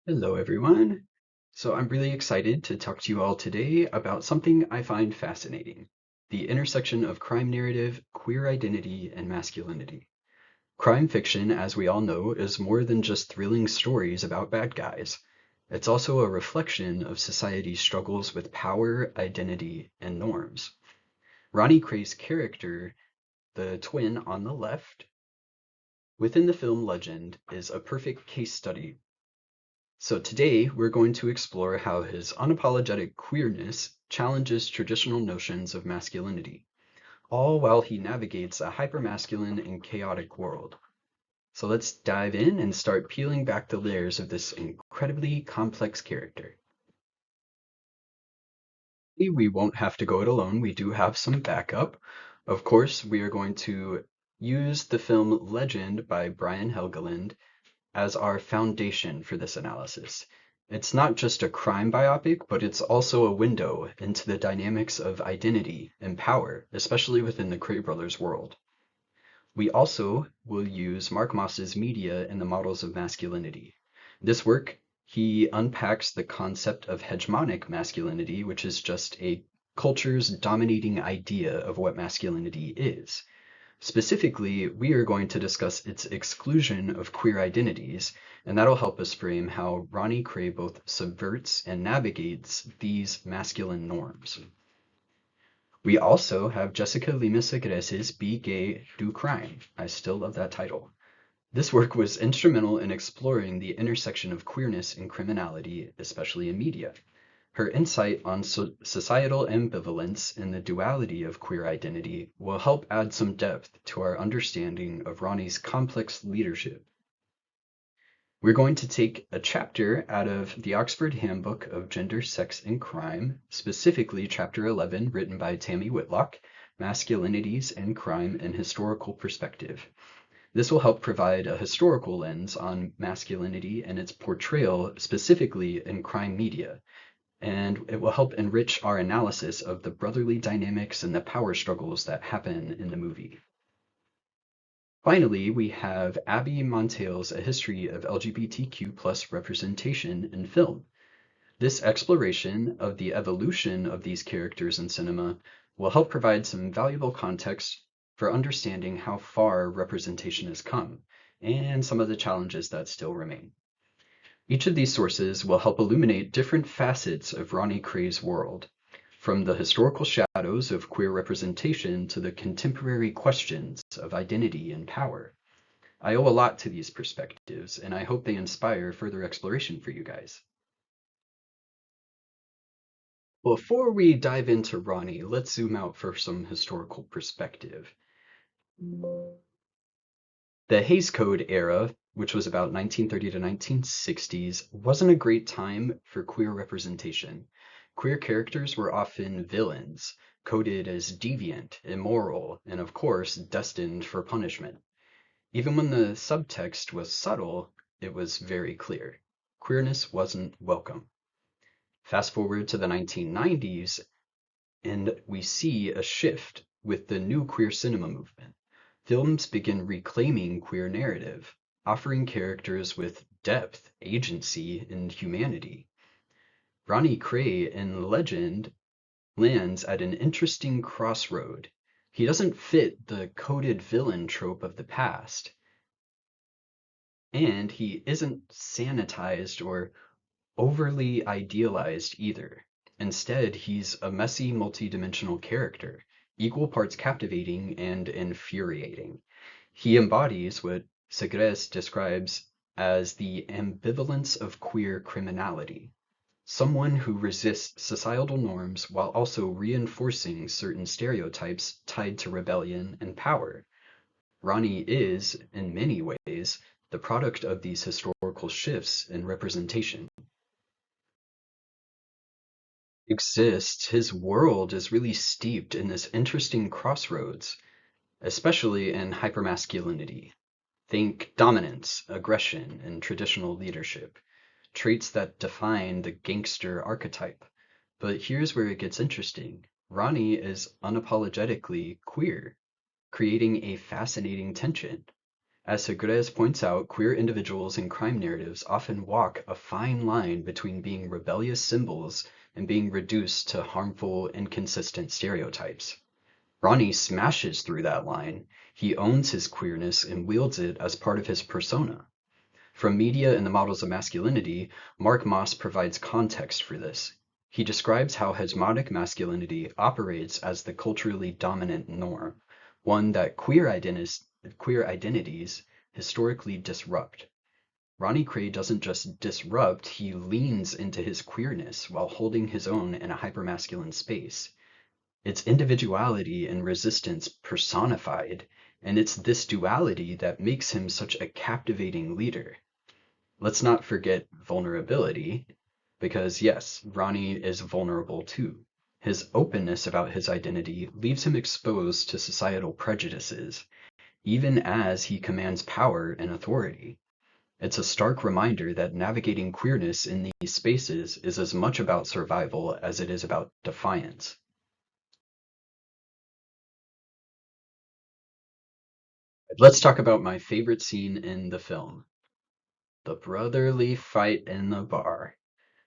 Hello, everyone. So I'm really excited to talk to you all today about something I find fascinating, the intersection of crime narrative, queer identity, and masculinity. Crime fiction, as we all know, is more than just thrilling stories about bad guys. It's also a reflection of society's struggles with power, identity, and norms. Ronnie Cray's character, the twin on the left, within the film Legend, is a perfect case study. So today we're going to explore how his unapologetic queerness challenges traditional notions of masculinity, all while he navigates a hypermasculine and chaotic world. So let's dive in and start peeling back the layers of this incredibly complex character. We won't have to go it alone, we do have some backup. Of course, we are going to use the film Legend by Brian Helgeland as our foundation for this analysis. It's not just a crime biopic, but it's also a window into the dynamics of identity and power, especially within the Cray brothers world. We also will use Mark Moss's Media and the Models of Masculinity. This work, he unpacks the concept of hegemonic masculinity, which is just a culture's dominating idea of what masculinity is. Specifically, we are going to discuss its exclusion of queer identities, and that'll help us frame how Ronnie Cray both subverts and navigates these masculine norms. We also have Jessica Lima Segres's Be Gay, Do Crime. I still love that title. This work was instrumental in exploring the intersection of queerness and criminality, especially in media. Her insight on societal ambivalence and the duality of queer identity will help add some depth to our understanding of Ronnie's complex leadership. We're going to take a chapter out of the Oxford Handbook of Gender, Sex, and Crime, specifically Chapter 11, written by Tammy Whitlock, Masculinities and Crime in Historical Perspective. This will help provide a historical lens on masculinity and its portrayal specifically in crime media, and it will help enrich our analysis of the brotherly dynamics and the power struggles that happen in the movie. Finally, we have Abby Monteil's A History of LGBTQ plus Representation in Film. This exploration of the evolution of these characters in cinema will help provide some valuable context for understanding how far representation has come and some of the challenges that still remain. Each of these sources will help illuminate different facets of Ronnie Cray's world, from the historical shadows of queer representation to the contemporary questions of identity and power. I owe a lot to these perspectives, and I hope they inspire further exploration for you guys. Before we dive into Ronnie, let's zoom out for some historical perspective. The Hays Code era, which was about 1930 to 1960s, wasn't a great time for queer representation. Queer characters were often villains, coded as deviant, immoral, and of course, destined for punishment. Even when the subtext was subtle, it was very clear. Queerness wasn't welcome. Fast forward to the 1990s, and we see a shift with the new queer cinema movement. Films begin reclaiming queer narrative, offering characters with depth, agency, and humanity. Ronnie Cray in Legend lands at an interesting crossroad. He doesn't fit the coded villain trope of the past, and he isn't sanitized or overly idealized either. Instead, he's a messy, multidimensional character, equal parts captivating and infuriating. He embodies what Segres describes as the ambivalence of queer criminality, someone who resists societal norms while also reinforcing certain stereotypes tied to rebellion and power. Ronnie is, in many ways, the product of these historical shifts in representation. Exists, his world is really steeped in this interesting crossroads, especially in hypermasculinity. Think dominance, aggression, and traditional leadership, traits that define the gangster archetype. But here's where it gets interesting. Ronnie is unapologetically queer, creating a fascinating tension. As Segres points out, queer individuals in crime narratives often walk a fine line between being rebellious symbols and being reduced to harmful, inconsistent stereotypes. Ronnie smashes through that line. He owns his queerness and wields it as part of his persona. From Media and the Models of Masculinity, Mark Moss provides context for this. He describes how hegemonic masculinity operates as the culturally dominant norm, one that queer identities historically disrupt. Ronnie Cray doesn't just disrupt, he leans into his queerness while holding his own in a hypermasculine space. It's individuality and resistance personified, and it's this duality that makes him such a captivating leader. Let's not forget vulnerability, because yes, Ronnie is vulnerable too. His openness about his identity leaves him exposed to societal prejudices, even as he commands power and authority. It's a stark reminder that navigating queerness in these spaces is as much about survival as it is about defiance. Let's talk about my favorite scene in the film, the brotherly fight in the bar.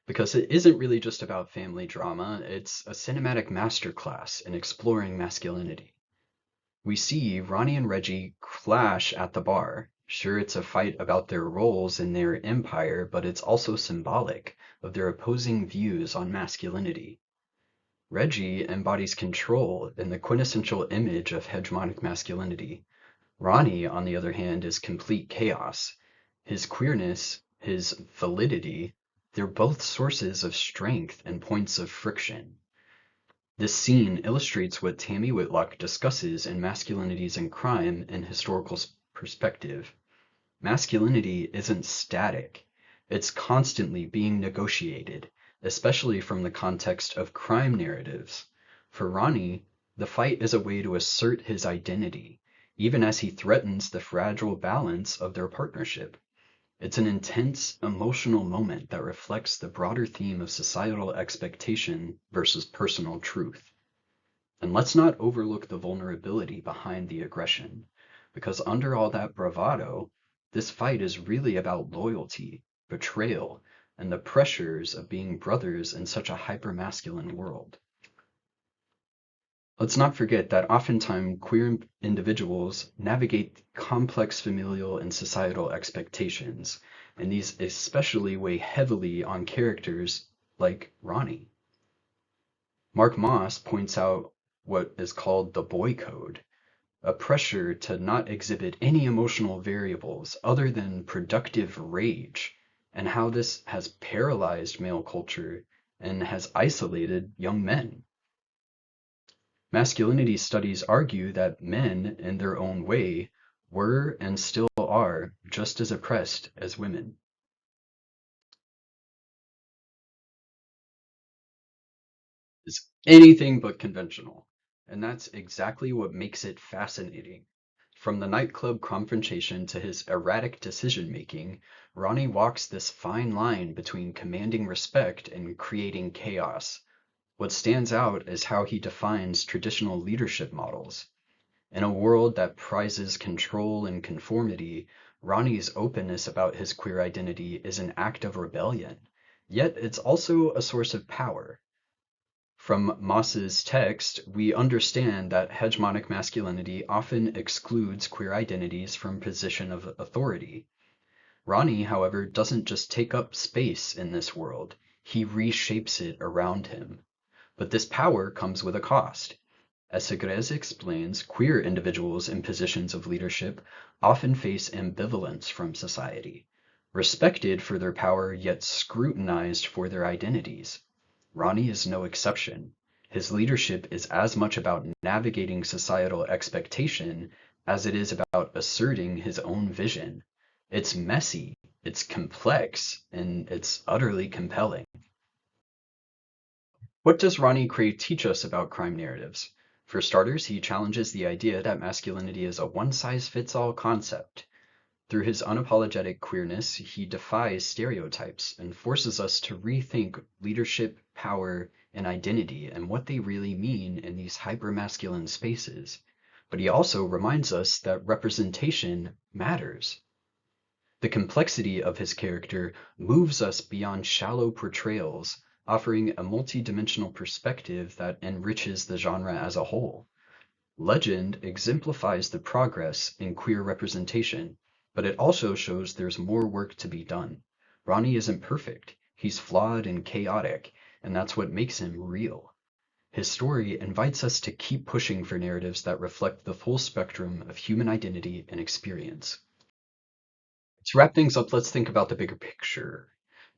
Because it isn't really just about family drama, it's a cinematic masterclass in exploring masculinity. We see Ronnie and Reggie clash at the bar. Sure, it's a fight about their roles in their empire, but it's also symbolic of their opposing views on masculinity. Reggie embodies control in the quintessential image of hegemonic masculinity. Ronnie, on the other hand, is complete chaos. His queerness, his validity, they're both sources of strength and points of friction. This scene illustrates what Tammy Whitlock discusses in Masculinities and Crime in historical perspective. Masculinity isn't static, it's constantly being negotiated, especially from the context of crime narratives. For Ronnie, the fight is a way to assert his identity, even as he threatens the fragile balance of their partnership. It's an intense, emotional moment that reflects the broader theme of societal expectation versus personal truth. And let's not overlook the vulnerability behind the aggression, because under all that bravado, this fight is really about loyalty, betrayal, and the pressures of being brothers in such a hypermasculine world. Let's not forget that oftentimes queer individuals navigate complex familial and societal expectations, and these especially weigh heavily on characters like Ronnie. Mark Moss points out what is called the boy code, a pressure to not exhibit any emotional variables other than productive rage, and how this has paralyzed male culture and has isolated young men. Masculinity studies argue that men, in their own way, were and still are just as oppressed as women. It's anything but conventional, and that's exactly what makes it fascinating. From the nightclub confrontation to his erratic decision-making, Ronnie walks this fine line between commanding respect and creating chaos. What stands out is how he defines traditional leadership models. In a world that prizes control and conformity, Ronnie's openness about his queer identity is an act of rebellion, yet it's also a source of power. From Moss's text, we understand that hegemonic masculinity often excludes queer identities from position of authority. Ronnie, however, doesn't just take up space in this world, he reshapes it around him. But this power comes with a cost. As Segres explains, queer individuals in positions of leadership often face ambivalence from society, respected for their power yet scrutinized for their identities. Ronnie is no exception. His leadership is as much about navigating societal expectation as it is about asserting his own vision. It's messy, it's complex, and it's utterly compelling. What does Ronnie Cray teach us about crime narratives? For starters, he challenges the idea that masculinity is a one-size-fits-all concept. Through his unapologetic queerness, he defies stereotypes and forces us to rethink leadership, power, and identity and what they really mean in these hypermasculine spaces. but he also reminds us that representation matters. The complexity of his character moves us beyond shallow portrayals, offering a multi-dimensional perspective that enriches the genre as a whole. Legend exemplifies the progress in queer representation, but it also shows there's more work to be done. Ronnie isn't perfect, he's flawed and chaotic, and that's what makes him real. His story invites us to keep pushing for narratives that reflect the full spectrum of human identity and experience. To wrap things up, let's think about the bigger picture.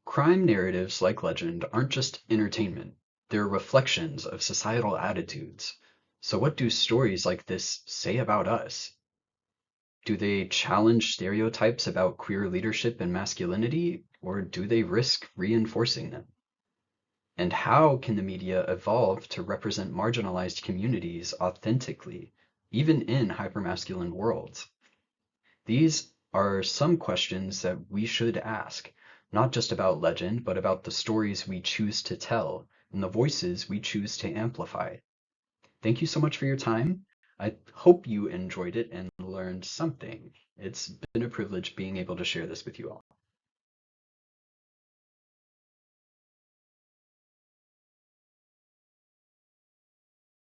Crime narratives like Legend aren't just entertainment, they're reflections of societal attitudes. So, what do stories like this say about us? Do they challenge stereotypes about queer leadership and masculinity, or do they risk reinforcing them? And how can the media evolve to represent marginalized communities authentically, even in hypermasculine worlds? These are some questions that we should ask, not just about Legend, but about the stories we choose to tell and the voices we choose to amplify. Thank you so much for your time. I hope you enjoyed it and learned something. It's been a privilege being able to share this with you all.